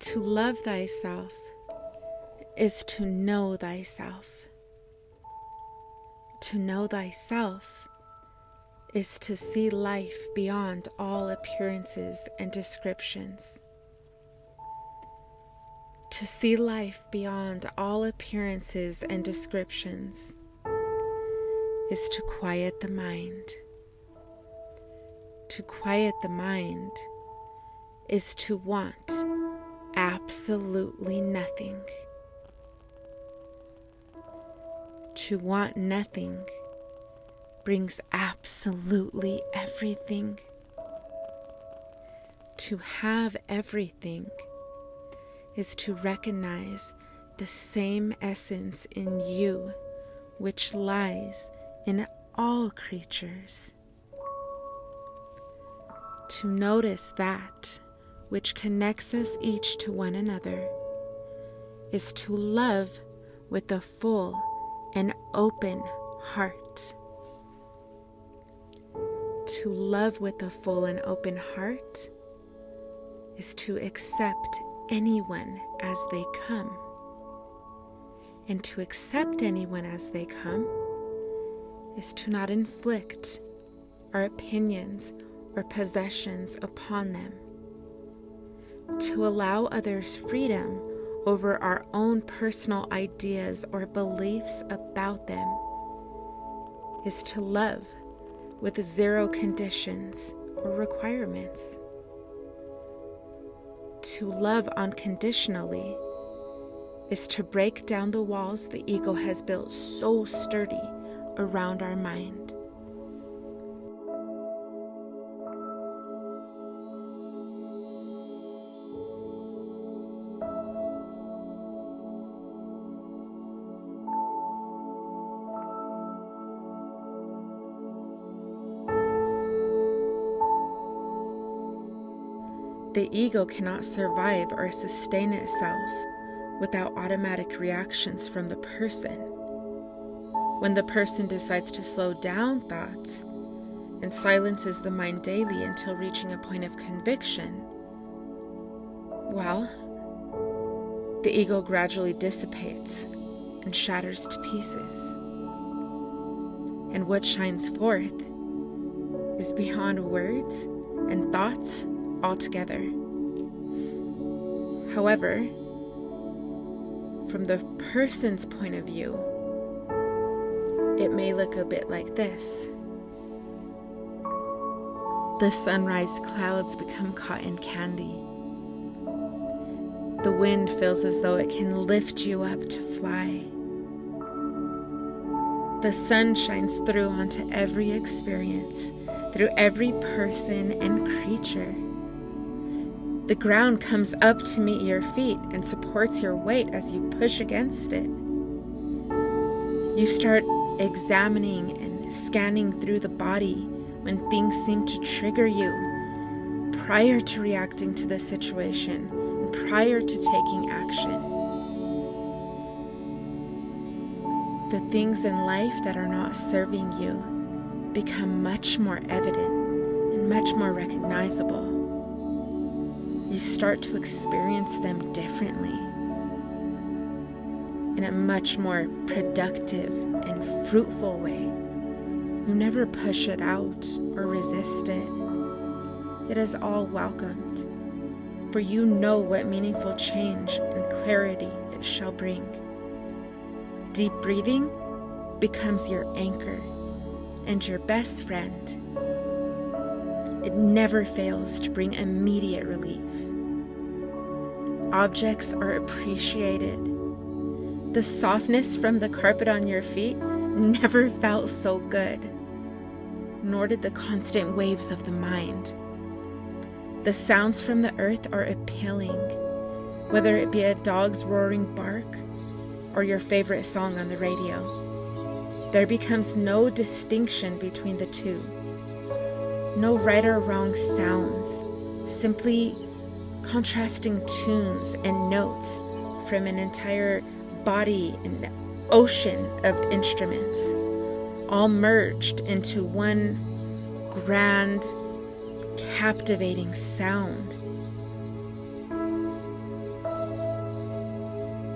To love thyself is to know thyself. To know thyself is to see life beyond all appearances and descriptions. To see life beyond all appearances and descriptions is to quiet the mind. To quiet the mind is to want absolutely nothing. To want nothing brings absolutely everything. To have everything is to recognize the same essence in you which lies in all creatures. To notice that which connects us each to one another is to love with a full and open heart. To love with a full and open heart is to accept anyone as they come. And to accept anyone as they come is to not inflict our opinions or possessions upon them. To allow others freedom over our own personal ideas or beliefs about them is to love with zero conditions or requirements. To love unconditionally is to break down the walls the ego has built so sturdy around our mind. The ego cannot survive or sustain itself without automatic reactions from the person. When the person decides to slow down thoughts and silences the mind daily until reaching a point of conviction, well, the ego gradually dissipates and shatters to pieces. And what shines forth is beyond words and thoughts altogether. However, from the person's point of view, it may look a bit like this. The sunrise clouds become cotton candy. The wind feels as though it can lift you up to fly. The sun shines through onto every experience, through every person and creature. The ground comes up to meet your feet and supports your weight as you push against it. You start examining and scanning through the body when things seem to trigger you prior to reacting to the situation and prior to taking action. The things in life that are not serving you become much more evident and much more recognizable. You start to experience them differently, in a much more productive and fruitful way. You never push it out or resist it. It is all welcomed, for you know what meaningful change and clarity it shall bring. Deep breathing becomes your anchor and your best friend. It never fails to bring immediate relief. Objects are appreciated. The softness from the carpet on your feet never felt so good, nor did the constant waves of the mind. The sounds from the earth are appealing, whether it be a dog's roaring bark or your favorite song on the radio. There becomes no distinction between the two. No right or wrong sounds, simply contrasting tunes and notes from an entire body and ocean of instruments, all merged into one grand, captivating sound.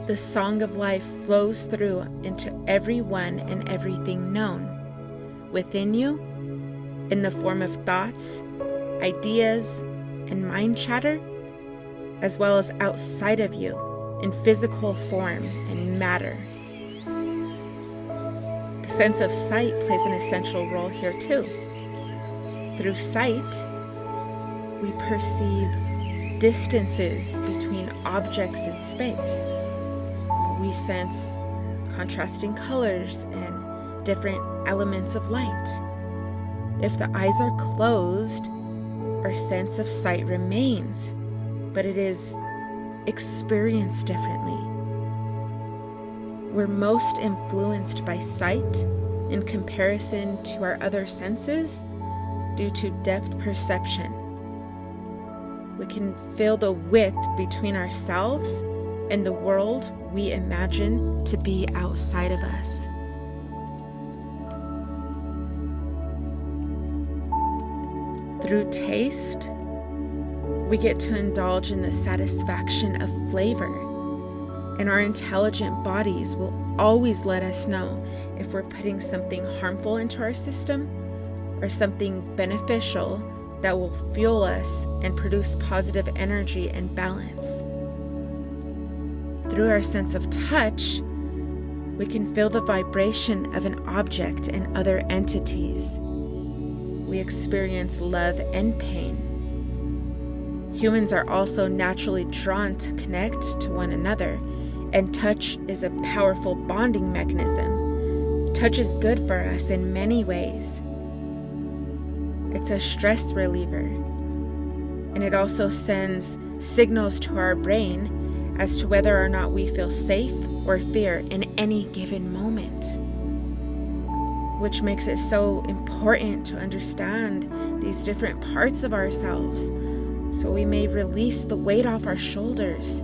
The song of life flows through into everyone and everything known, within you, in the form of thoughts, ideas, and mind chatter, as well as outside of you in physical form and matter. The sense of sight plays an essential role here too. Through sight, we perceive distances between objects in space. We sense contrasting colors and different elements of light. If the eyes are closed, our sense of sight remains, but it is experienced differently. We're most influenced by sight in comparison to our other senses due to depth perception. We can feel the width between ourselves and the world we imagine to be outside of us. Through taste, we get to indulge in the satisfaction of flavor, and our intelligent bodies will always let us know if we're putting something harmful into our system or something beneficial that will fuel us and produce positive energy and balance. Through our sense of touch, we can feel the vibration of an object and other entities. We experience love and pain. Humans are also naturally drawn to connect to one another, and touch is a powerful bonding mechanism. Touch is good for us in many ways. It's a stress reliever, and it also sends signals to our brain as to whether or not we feel safe or fear in any given moment, which makes it so important to understand these different parts of ourselves so we may release the weight off our shoulders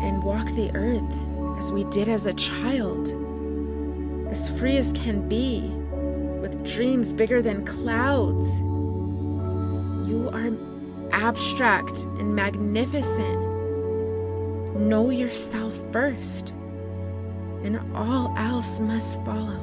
and walk the earth as we did as a child, as free as can be, with dreams bigger than clouds. You are abstract and magnificent. Know yourself first, and all else must follow.